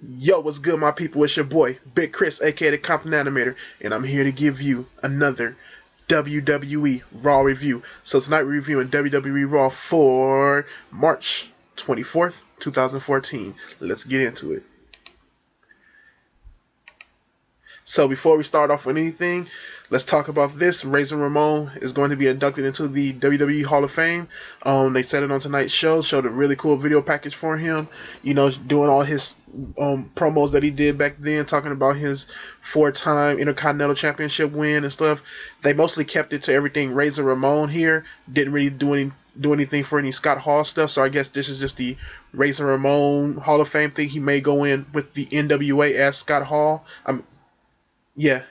Yo, what's good, my people? It's your boy, Big Chris, aka the Compton Animator, and I'm here to give you another WWE Raw review. So tonight we're reviewing WWE Raw for March 24th, 2014. Let's get into it. So before we start off with anything, let's talk about this. Ramon is going to be inducted into the WWE Hall of Fame. They said it on tonight's show. Showed a really cool video package for him. You know, doing all his promos that he did back then, talking about his four-time Intercontinental Championship win and stuff. They mostly kept it to everything Ramon here. Didn't really do anything for any Scott Hall stuff. So I guess this is just the Ramon Hall of Fame thing. He may go in with the NWA as Scott Hall. Yeah,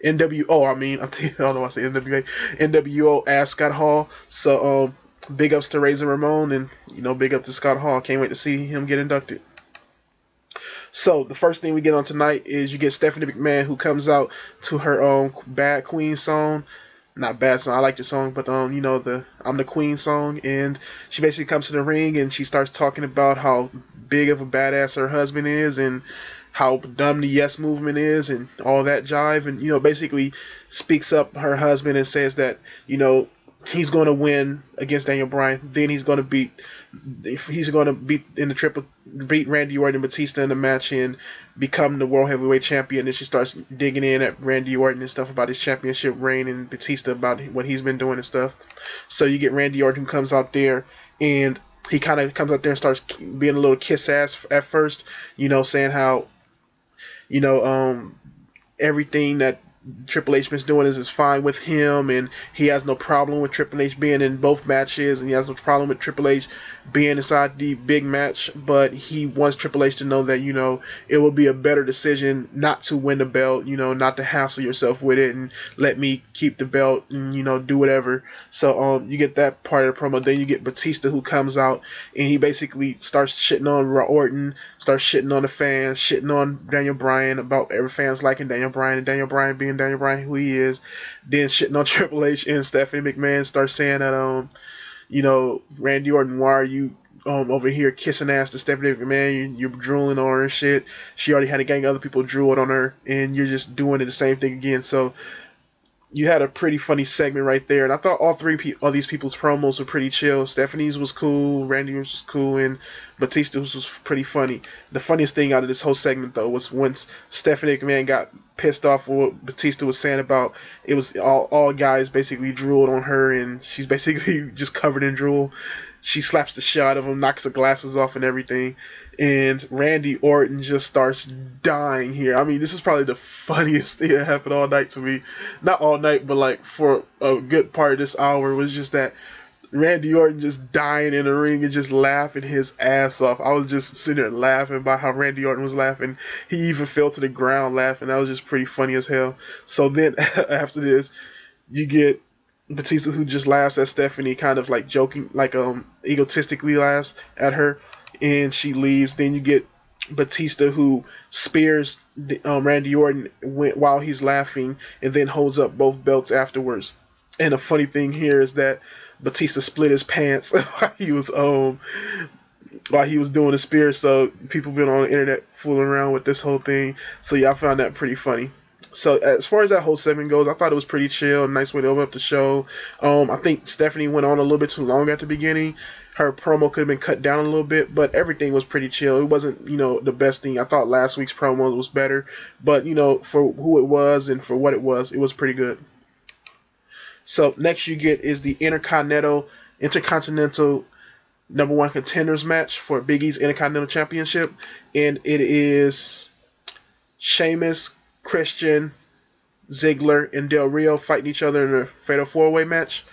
NWO. I don't know why I say NWA. NWO as Scott Hall. So big ups to Razor Ramon, and big up to Scott Hall. Can't wait to see him get inducted. So the first thing we get on tonight is you get Stephanie McMahon, who comes out to her own Bad Queen song. Not bad song. I like the song, but the I'm the Queen song, and she basically comes to the ring and she starts talking about how big of a badass her husband is and how dumb the Yes movement is and all that jive, and basically speaks up her husband and says that he's going to win against Daniel Bryan. Then he's going to beat in the triple, beat Randy Orton and Batista in the match and become the World Heavyweight Champion. And then she starts digging in at Randy Orton and stuff about his championship reign and Batista about what he's been doing and stuff. So you get Randy Orton who comes out there and he kind of comes out there and starts being a little kiss ass at first, saying how everything that Triple H been doing is fine with him, and he has no problem with Triple H being in both matches, and he has no problem with Triple H being inside the big match, but he wants Triple H to know that, it will be a better decision not to win the belt, not to hassle yourself with it, and let me keep the belt and, do whatever. So you get that part of the promo. Then you get Batista, who comes out, and he basically starts shitting on Orton, starts shitting on the fans, shitting on Daniel Bryan, about every fans liking Daniel Bryan, and Daniel Bryan being Daniel Bryan who he is. Then shitting on Triple H, and Stephanie McMahon starts saying that Randy Orton, why are you over here kissing ass to Stephanie McMahon? You're drooling on her and shit. She already had a gang of other people drooled on her, and you're just doing the same thing again. So you had a pretty funny segment right there, and I thought all these people's promos were pretty chill. Stephanie's was cool, Randy was cool, and Batista's was pretty funny. The funniest thing out of this whole segment, though, was once Stephanie McMahon got pissed off with what Batista was saying about it was all guys basically drooled on her, and she's basically just covered in drool. She slaps the shit out of him, knocks the glasses off and everything. And Randy Orton just starts dying here. I mean, this is probably the funniest thing that happened all night to me. Not all night, but like for a good part of this hour was just that Randy Orton just dying in the ring and just laughing his ass off. I was just sitting there laughing by how Randy Orton was laughing. He even fell to the ground laughing. That was just pretty funny as hell. So then after this, you get Batista, who just laughs at Stephanie, kind of like joking, like egotistically laughs at her, and she leaves. Then you get Batista, who spears Randy Orton while he's laughing, and then holds up both belts afterwards. And the funny thing here is that Batista split his pants while he was doing the spear. So people been on the internet fooling around with this whole thing. So yeah, I found that pretty funny. So as far as that whole segment goes, I thought it was pretty chill, nice way to open up the show. I think Stephanie went on a little bit too long at the beginning. Her promo could have been cut down a little bit, but everything was pretty chill. It wasn't, the best thing. I thought last week's promo was better, but for who it was and for what it was pretty good. So next you get is the Intercontinental number one contenders match for Big E's Intercontinental Championship, and it is Sheamus, Christian, Ziggler, and Del Rio fighting each other in a fatal four-way match.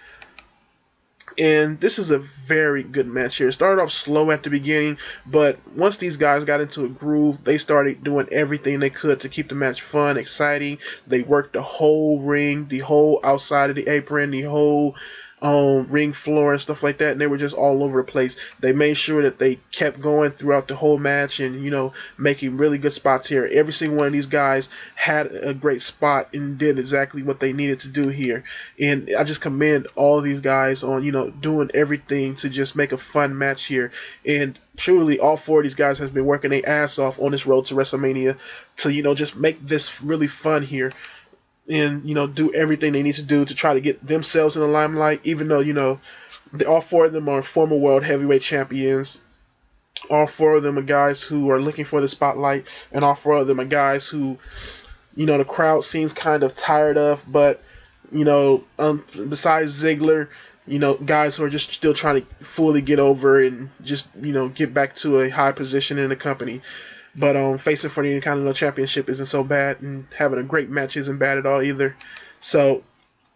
And this is a very good match here. It started off slow at the beginning, but once these guys got into a groove, they started doing everything they could to keep the match fun, exciting. They worked the whole ring, the whole outside of the apron, the whole ring floor and stuff like that, and they were just all over the place. They made sure that they kept going throughout the whole match, and making really good spots here. Every single one of these guys had a great spot and did exactly what they needed to do here. And I just commend all these guys on doing everything to just make a fun match here. And truly, all four of these guys has been working their ass off on this road to WrestleMania to just make this really fun here, and do everything they need to do to try to get themselves in the limelight. Even though all four of them are former world heavyweight champions, all four of them are guys who are looking for the spotlight, and all four of them are guys who the crowd seems kind of tired of. But besides Ziggler, guys who are just still trying to fully get over and just get back to a high position in the company. But facing for the Intercontinental Championship isn't so bad, and having a great match isn't bad at all either. So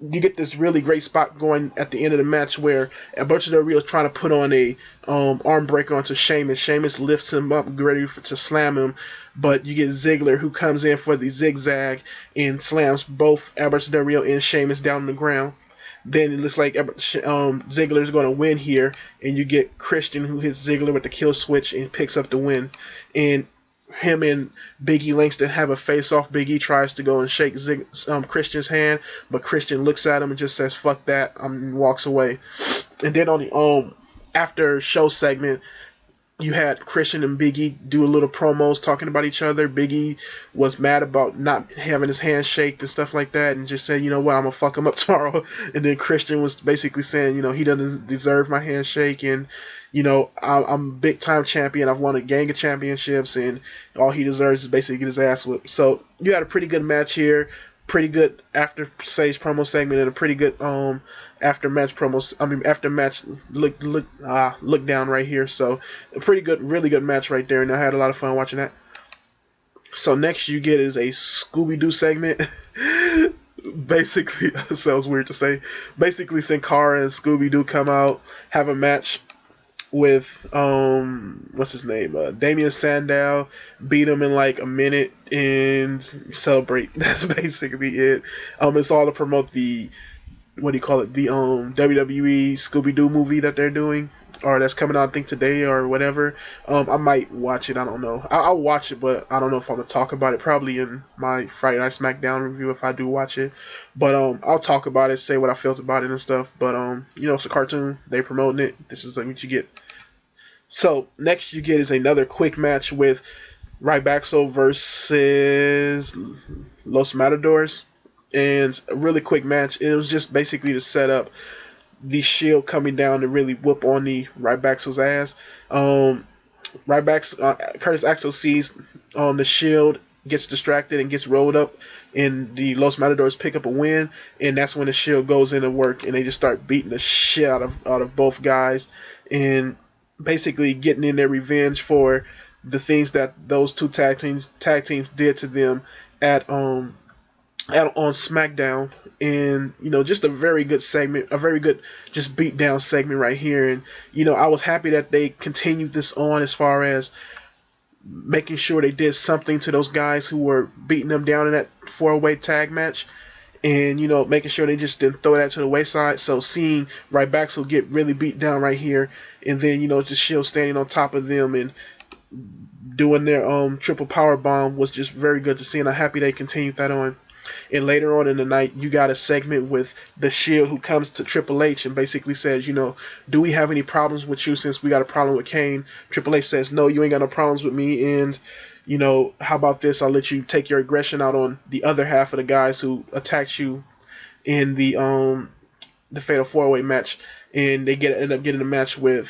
you get this really great spot going at the end of the match where Alberto Del Rio is trying to put on a arm breaker onto Sheamus. Sheamus lifts him up, ready to slam him, but you get Ziggler, who comes in for the zigzag and slams both Alberto Del Rio and Sheamus down on the ground. Then it looks like Ziggler is going to win here, and you get Christian, who hits Ziggler with the kill switch and picks up the win. And him and Big E Langston have a face-off. Big E tries to go and shake Christian's hand, but Christian looks at him and just says, "Fuck that," and walks away. And then on the after show segment, you had Christian and Big E do a little promos talking about each other. Big E was mad about not having his hand shaked and stuff like that, and just said, "You know what, I'm gonna fuck him up tomorrow." And then Christian was basically saying, he doesn't deserve my handshake, and I'm a big time champion. I've won a gang of championships, and all he deserves is basically get his ass whipped. So you had a pretty good match here, pretty good after stage promo segment, and a pretty good after match look down right here. So a pretty good, really good match right there, and I had a lot of fun watching that. So next you get is a Scooby Doo segment. Basically, that sounds weird to say. Basically, Sin Cara and Scooby Doo come out, have a match with what's his name, Damian Sandow, beat him in like a minute and celebrate. That's basically it. It's all to promote the the WWE Scooby Doo movie that they're doing, or that's coming out I think today or whatever. I might watch it. I don't know. I'll watch it, but I don't know if I'm gonna talk about it. Probably in my Friday Night SmackDown review if I do watch it. But I'll talk about it, say what I felt about it and stuff. But it's a cartoon. They promoting it. This is like what you get. So next you get is another quick match with Rybaxo versus Los Matadors, and a really quick match. It was just basically to set up the Shield coming down to really whoop on the Rybaxo's ass. Curtis Axel sees the Shield, gets distracted and gets rolled up, and the Los Matadors pick up a win, and that's when the Shield goes in and work, and they just start beating the shit out of both guys, and basically getting in their revenge for the things that those two tag teams did to them at on SmackDown. And just a very good segment, a very good just beat down segment right here. And I was happy that they continued this on as far as making sure they did something to those guys who were beating them down in that 4-way tag match, and making sure they just didn't throw that to the wayside. So seeing Rybaxo get really beat down right here, and then just Shield standing on top of them and doing their triple power bomb was just very good to see, and I'm happy they continued that on. And later on in the night, you got a segment with the Shield, who comes to Triple H and basically says, do we have any problems with you since we got a problem with Kane? Triple H says, no, you ain't got no problems with me, and how about this? I'll let you take your aggression out on the other half of the guys who attacked you in the Fatal 4-Way match. And they end up getting a match with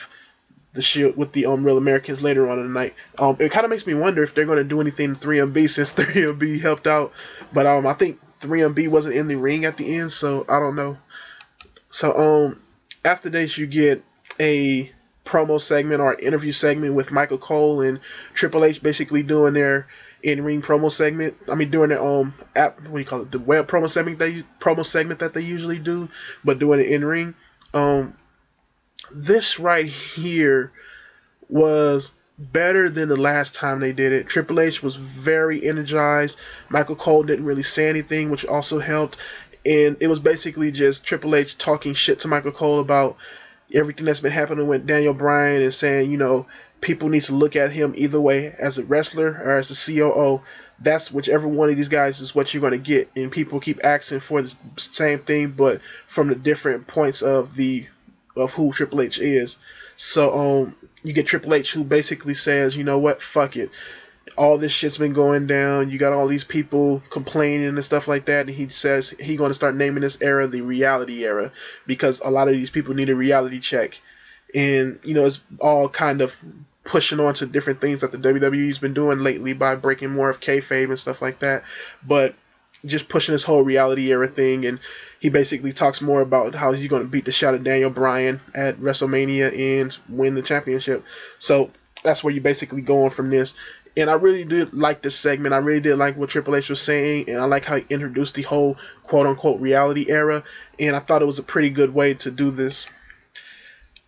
the Shield, with the Real Americans later on in the night. It kind of makes me wonder if they're going to do anything to 3MB, since 3MB helped out. But I think 3MB wasn't in the ring at the end, so I don't know. So after this, you get a promo segment or interview segment with Michael Cole and Triple H, basically doing their in-ring promo segment. I mean, doing their the web promo segment that they usually do, but doing it in-ring. This right here was better than the last time they did it. Triple H was very energized. Michael Cole didn't really say anything, which also helped. And it was basically just Triple H talking shit to Michael Cole about everything that's been happening with Daniel Bryan and saying, people need to look at him either way, as a wrestler or as a COO. That's whichever one of these guys is what you're going to get. And people keep asking for the same thing, but from the different points of who Triple H is. So you get Triple H, who basically says, you know what, fuck it. All this shit's been going down. You got all these people complaining and stuff like that. And he says he's going to start naming this era the reality era, because a lot of these people need a reality check. And, it's all kind of pushing on to different things that the WWE's been doing lately by breaking more of kayfabe and stuff like that. But just pushing this whole reality era thing. And he basically talks more about how he's going to beat the shit out of Daniel Bryan at WrestleMania and win the championship. So that's where you're basically going from this. And I really did like this segment. I really did like what Triple H was saying, and I like how he introduced the whole quote-unquote reality era, and I thought it was a pretty good way to do this.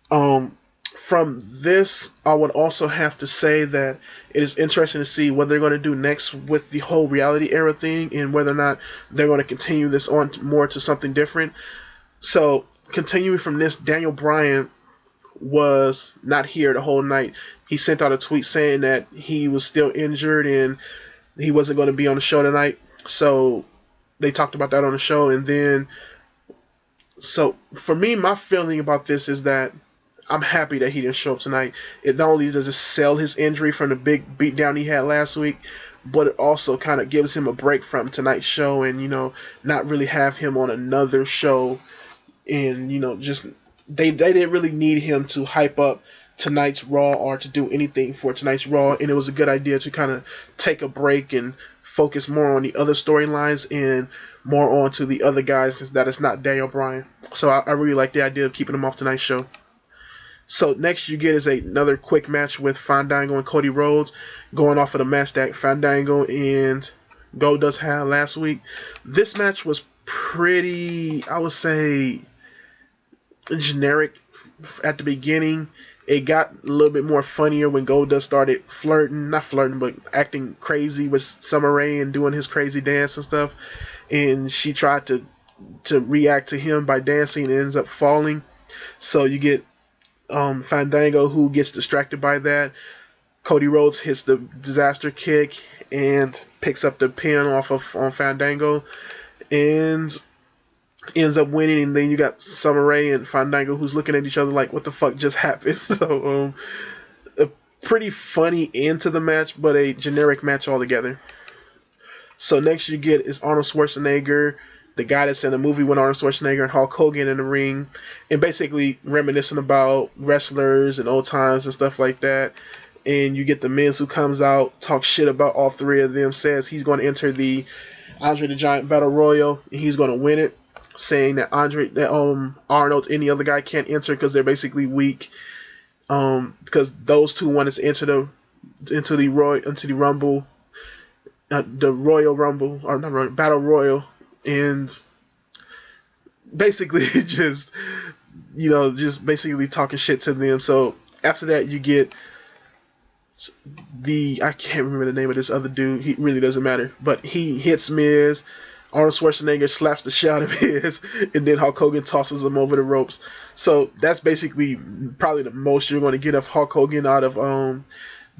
From this, I would also have to say that it is interesting to see what they're going to do next with the whole reality era thing, and whether or not they're going to continue this on more to something different. So, continuing from this, Daniel Bryan was not here the whole night. He sent out a tweet saying that he was still injured and he wasn't going to be on the show tonight. So they talked about that on the show. And then, so for me, my feeling about this is that I'm happy that he didn't show up tonight. It not only does it sell his injury from the big beatdown he had last week, but it also kind of gives him a break from tonight's show and, not really have him on another show. And, just they didn't really need him to hype up tonight's Raw or to do anything for tonight's Raw, and it was a good idea to kind of take a break and focus more on the other storylines and more on to the other guys that it's not Daniel Bryan. So I really like the idea of keeping him off tonight's show. So next you get is another quick match with Fandango and Cody Rhodes, going off of the match that Fandango and Goldust had last week. This match was pretty, I would say, generic at the beginning. It got a little bit more funnier when Goldust started not flirting, but acting crazy with Summer Rae and doing his crazy dance and stuff. And she tried to react to him by dancing and ends up falling. So you get Fandango, who gets distracted by that. Cody Rhodes hits the disaster kick and picks up the pin on Fandango and ends up winning. And then you got Summer Rae and Fandango, who's looking at each other like, what the fuck just happened? So a pretty funny end to the match, but a generic match altogether. So next you get is Arnold Schwarzenegger, the guy that's in a movie with Arnold Schwarzenegger and Hulk Hogan in the ring, and basically reminiscing about wrestlers and old times and stuff like that. And you get the Miz, who comes out, talks shit about all three of them, says he's going to enter the Andre the Giant Battle Royal and he's going to win it, saying that Arnold, any other guy can't enter because they're basically weak. Because those two wanted to enter the Rumble, the Royal Rumble, or not Royal, Battle Royal, and basically just basically talking shit to them. So after that, you get I can't remember the name of this other dude. He really doesn't matter, but he hits Miz. Arnold Schwarzenegger slaps the shit out of Miz, and then Hulk Hogan tosses him over the ropes. So that's basically probably the most you're going to get of Hulk Hogan out of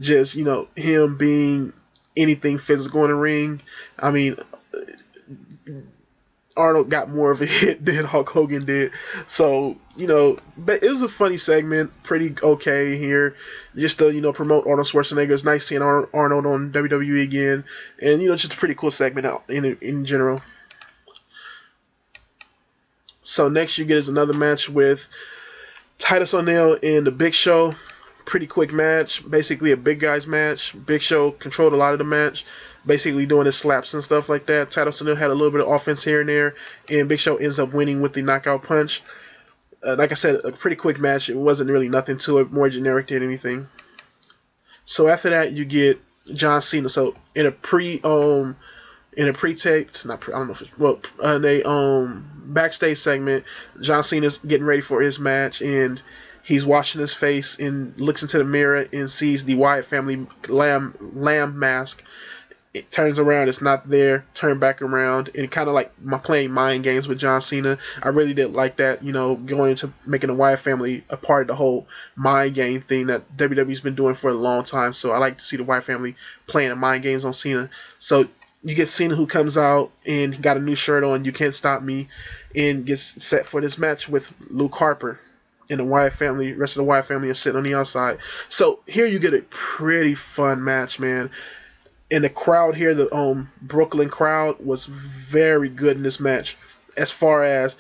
just him being anything physical in the ring. I mean, Arnold got more of a hit than Hulk Hogan did. So, but it was a funny segment, pretty okay here. Just to, promote Arnold Schwarzenegger. It's nice seeing Arnold on WWE again. And, just a pretty cool segment out in general. So next you get is another match with Titus O'Neil and the Big Show. Pretty quick match. Basically a big guys match. Big Show controlled a lot of the match, basically doing his slaps and stuff like that. Titus O'Neil had a little bit of offense here and there, and Big Show ends up winning with the knockout punch. Like I said, a pretty quick match. It wasn't really nothing to it, more generic than anything. So after that, you get John Cena. So in a pre-taped, backstage segment, John Cena's getting ready for his match, and he's washing his face and looks into the mirror and sees the Wyatt family lamb mask. It turns around, it's not there, turn back around, and kind of like my playing mind games with John Cena. I really did like that, going into making the Wyatt family a part of the whole mind game thing that WWE's been doing for a long time. So I like to see the Wyatt family playing the mind games on Cena. So you get Cena who comes out and he got a new shirt on, You Can't Stop Me, and gets set for this match with Luke Harper. And the Wyatt family, rest of the Wyatt family are sitting on the outside. So here you get a pretty fun match, man. And the crowd here, the Brooklyn crowd, was very good in this match. As far as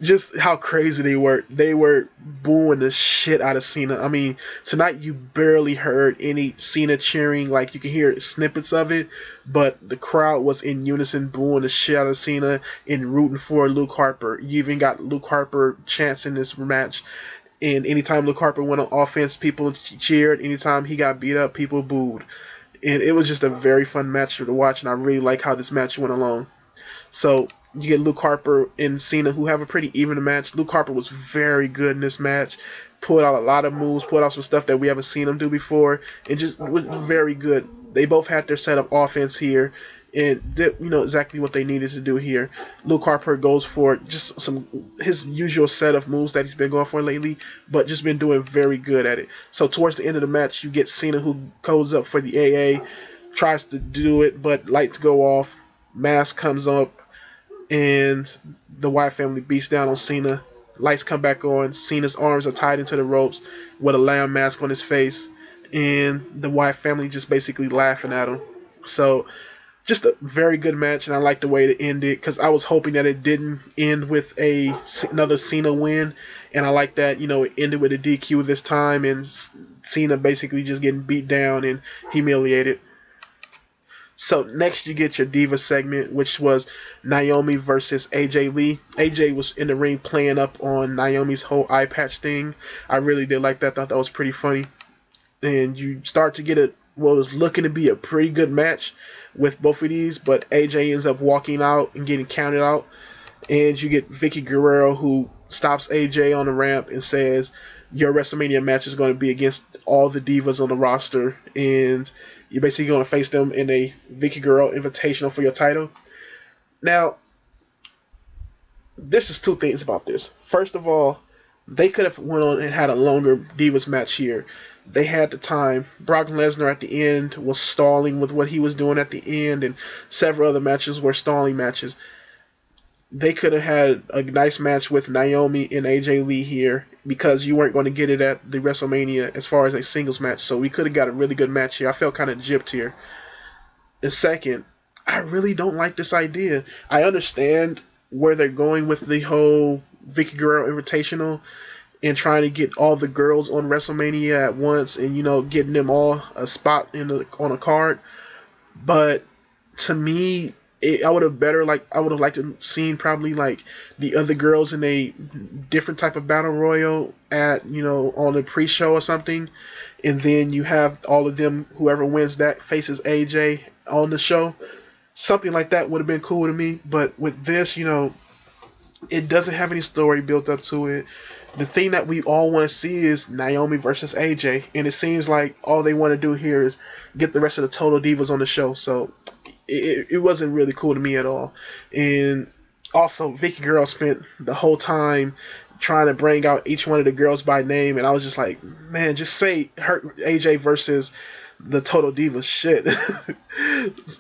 just how crazy they were booing the shit out of Cena. I mean, tonight you barely heard any Cena cheering. Like, you can hear snippets of it, but the crowd was in unison booing the shit out of Cena and rooting for Luke Harper. You even got Luke Harper chants in this match. And anytime Luke Harper went on offense, people cheered. Anytime he got beat up, people booed. And it was just a very fun match to watch, and I really like how this match went along. So you get Luke Harper and Cena, who have a pretty even match. Luke Harper was very good in this match. Pulled out a lot of moves, pulled out some stuff that we haven't seen him do before, and just was very good. They both had their set of offense here, and did exactly what they needed to do here. Luke Harper goes for just his usual set of moves that he's been going for lately, but just been doing very good at it. So towards the end of the match, you get Cena who goes up for the AA, tries to do it, but lights go off, mask comes up, and the Wyatt family beats down on Cena. Lights come back on. Cena's arms are tied into the ropes with a lamb mask on his face, and the Wyatt family just basically laughing at him. So just a very good match, and I like the way it ended because I was hoping that it didn't end with another Cena win, and I like that it ended with a DQ this time, and Cena basically just getting beat down and humiliated. So next you get your Diva segment, which was Naomi versus AJ Lee. AJ was in the ring playing up on Naomi's whole eye patch thing. I really did like that. Thought that was pretty funny. And you start to get what was looking to be a pretty good match with both of these, but AJ ends up walking out and getting counted out. And you get Vicky Guerrero, who stops AJ on the ramp and says, your WrestleMania match is going to be against all the divas on the roster, and you're basically going to face them in a Vicky Guerrero Invitational for your title. Now, this is two things about this. First of all, they could have went on and had a longer Divas match here. They had the time. Brock Lesnar at the end was stalling with what he was doing at the end, and several other matches were stalling matches. They could have had a nice match with Naomi and AJ Lee here because you weren't going to get it at the WrestleMania as far as a singles match. So we could have got a really good match here. I felt kind of gypped here. And second, I really don't like this idea. I understand where they're going with the whole Vicky Guerrero Invitational and trying to get all the girls on WrestleMania at once and, getting them all a spot on a card. But to me, I would have liked to seen probably like the other girls in a different type of battle royal at on a pre-show or something, and then you have all of them, whoever wins that faces AJ on the show. Something like that would have been cool to me, but with this, it doesn't have any story built up to it. The thing that we all want to see is Naomi versus AJ, and it seems like all they want to do here is get the rest of the Total Divas on the show. So it wasn't really cool to me at all. And also, Vicky Guerrero spent the whole time trying to bring out each one of the girls by name, and I was just like, man, just say AJ versus the Total Divas shit.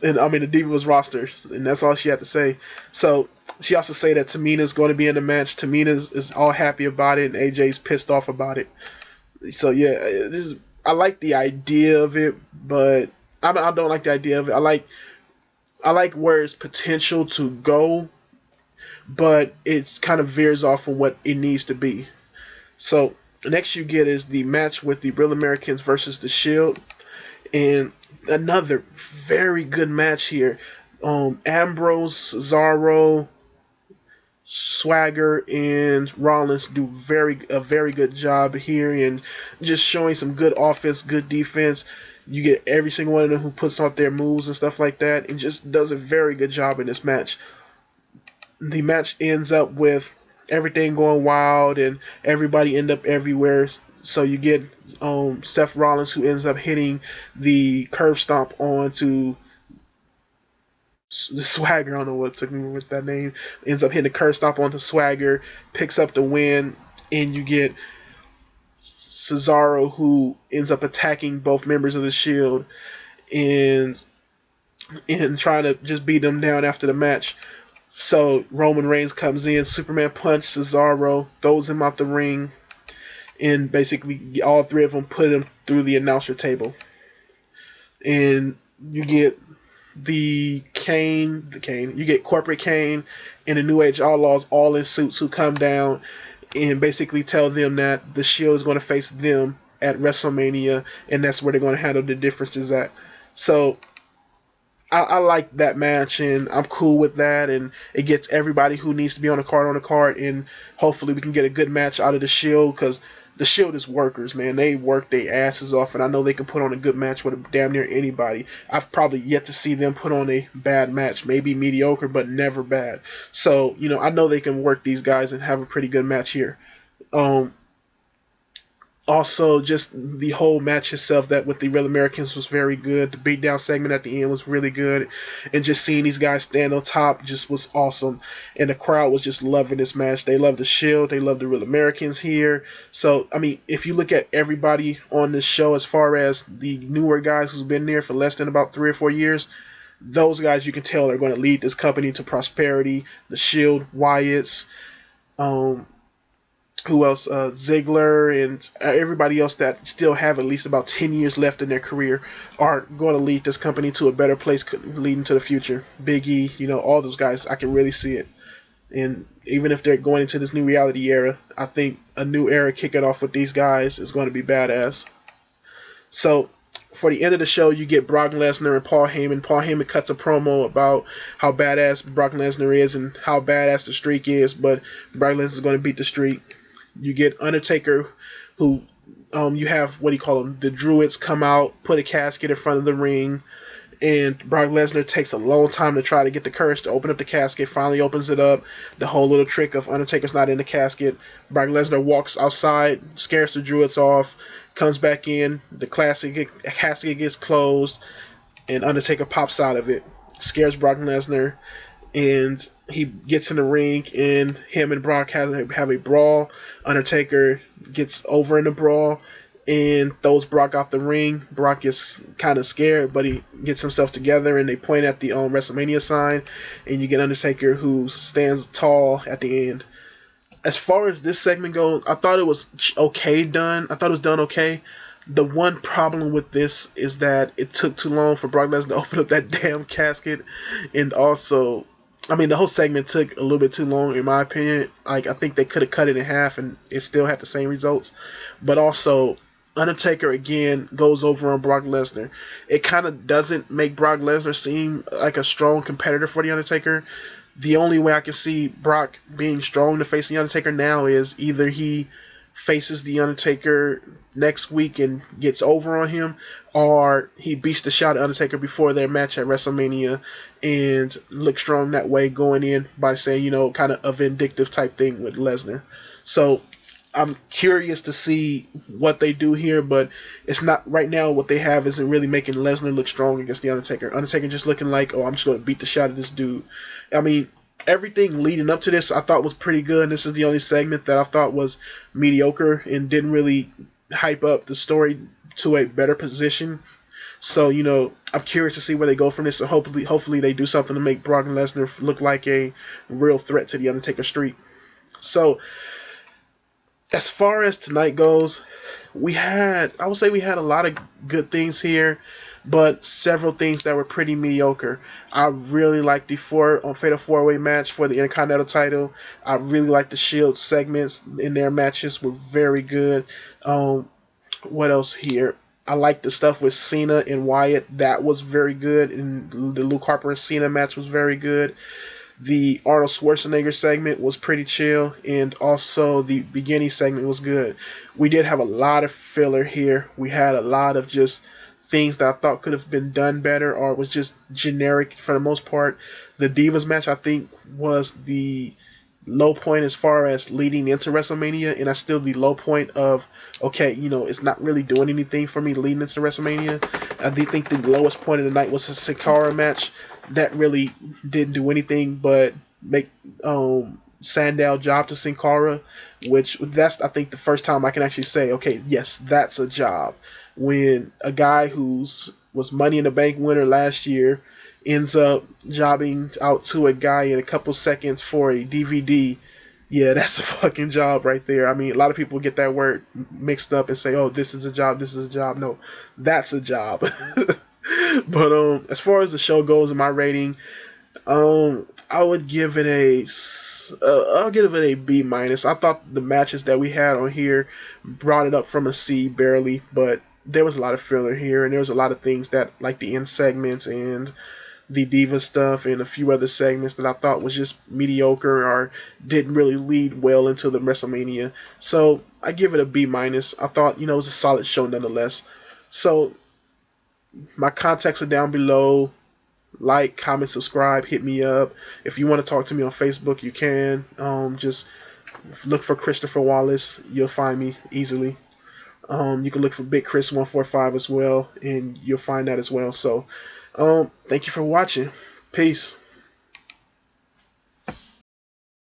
And I mean the Divas roster, and that's all she had to say. So she also said that Tamina's going to be in the match. Tamina is all happy about it, and AJ's pissed off about it. So yeah, I like the idea of it, but I don't like the idea of it. I like where it's potential to go, but it's kind of veers off from what it needs to be. So next you get is the match with the Real Americans versus the Shield, and another very good match here. Ambrose, Cesaro, Swagger, and Rollins do a very good job here, and just showing some good offense, good defense. You get every single one of them who puts out their moves and stuff like that, and just does a very good job in this match. The match ends up with everything going wild and everybody end up everywhere. So you get Seth Rollins, who ends up hitting the curb stomp onto the Swagger. I don't know what took me with that name. Ends up hitting a curse stop onto Swagger, picks up the win, and you get Cesaro, who ends up attacking both members of the Shield and trying to just beat them down after the match. So Roman Reigns comes in, Superman punch Cesaro, throws him out the ring, and basically all three of them put him through the announcer table. And you get you get Corporate Kane and the New Age Outlaws all in suits who come down and basically tell them that the Shield is going to face them at WrestleMania, and that's where they're going to handle the differences at. So I like that match, and I'm cool with that, and it gets everybody who needs to be on the card, and hopefully we can get a good match out of the Shield, because the Shield is workers, man. They work their asses off, and I know they can put on a good match with damn near anybody. I've probably yet to see them put on a bad match, maybe mediocre, but never bad. So, I know they can work these guys and have a pretty good match here. Also, just the whole match itself, that with the Real Americans, was very good. The beatdown segment at the end was really good, and just seeing these guys stand on top just was awesome. And the crowd was just loving this match. They love the Shield, they love the Real Americans here. So, I mean, if you look at everybody on this show, as far as the newer guys who's been there for less than about 3 or 4 years, those guys you can tell are going to lead this company to prosperity. The Shield, Wyatt's, who else? Ziggler and everybody else that still have at least about 10 years left in their career are going to lead this company to a better place leading to the future. Big E, all those guys, I can really see it. And even if they're going into this new reality era, I think a new era kicking off with these guys is going to be badass. So, for the end of the show, you get Brock Lesnar and Paul Heyman. Paul Heyman cuts a promo about how badass Brock Lesnar is and how badass the streak is, but Brock Lesnar is going to beat the streak. You get Undertaker, who you have, the Druids come out, put a casket in front of the ring, and Brock Lesnar takes a long time to try to get the courage to open up the casket, finally opens it up. The whole little trick of Undertaker's not in the casket. Brock Lesnar walks outside, scares the Druids off, comes back in, the casket gets closed, and Undertaker pops out of it, scares Brock Lesnar, and he gets in the ring, and him and Brock have a brawl. Undertaker gets over in the brawl and throws Brock out the ring. Brock is kind of scared, but he gets himself together, and they point at the WrestleMania sign, and you get Undertaker, who stands tall at the end. As far as this segment goes, I thought it was okay done. I thought it was done okay. The one problem with this is that it took too long for Brock Lesnar to open up that damn casket, and also, the whole segment took a little bit too long, in my opinion. I think they could have cut it in half, and it still had the same results. But also, Undertaker again goes over on Brock Lesnar. It kind of doesn't make Brock Lesnar seem like a strong competitor for the Undertaker. The only way I can see Brock being strong to face the Undertaker now is either he faces the Undertaker next week and gets over on him, or he beats the shot at Undertaker before their match at WrestleMania and looks strong that way, going in by saying, kind of a vindictive type thing with Lesnar. So I'm curious to see what they do here, but it's not right now. What they have isn't really making Lesnar look strong against the Undertaker. Undertaker just looking like, I'm just going to beat the shot at this dude. Everything leading up to this I thought was pretty good. This is the only segment that I thought was mediocre and didn't really hype up the story to a better position. So, I'm curious to see where they go from this. So hopefully they do something to make Brock Lesnar look like a real threat to the Undertaker streak. So, as far as tonight goes, I would say we had a lot of good things here, but several things that were pretty mediocre. I really liked the Fatal 4-Way match for the Intercontinental title. I really liked the Shield segments in their matches were very good. What else here? I liked the stuff with Cena and Wyatt. That was very good. And the Luke Harper and Cena match was very good. The Arnold Schwarzenegger segment was pretty chill, and also the beginning segment was good. We did have a lot of filler here. We had a lot of just things that I thought could have been done better, or was just generic for the most part. The Divas match, I think, was the low point as far as leading into WrestleMania, and that's still the low point of, it's not really doing anything for me leading into WrestleMania. I do think the lowest point of the night was the Sin Cara match. that really didn't do anything but make Sandow job to Sin Cara, which that's I think the first time I can actually say, okay, yes, that's a job. When a guy who's was Money in the Bank winner last year ends up jobbing out to a guy in a couple seconds for a DVD, yeah, that's a fucking job right there. I mean, a lot of people get that word mixed up and say, "Oh, this is a job, this is a job." No, that's a job. But as far as the show goes in my rating, I would give it I'll give it a B minus. I thought the matches that we had on here brought it up from a C barely, but there was a lot of filler here, and there was a lot of things that like the end segments and the diva stuff and a few other segments that I thought was just mediocre or didn't really lead well into the WrestleMania. So I give it a B minus. I thought it was a solid show nonetheless. So my contacts are down below. Like, comment, subscribe, hit me up. If you want to talk to me on Facebook, you can. Just look for Christopher Wallace. You'll find me easily. You can look for Big Chris 145 as well, and you'll find that as well. So, thank you for watching. Peace.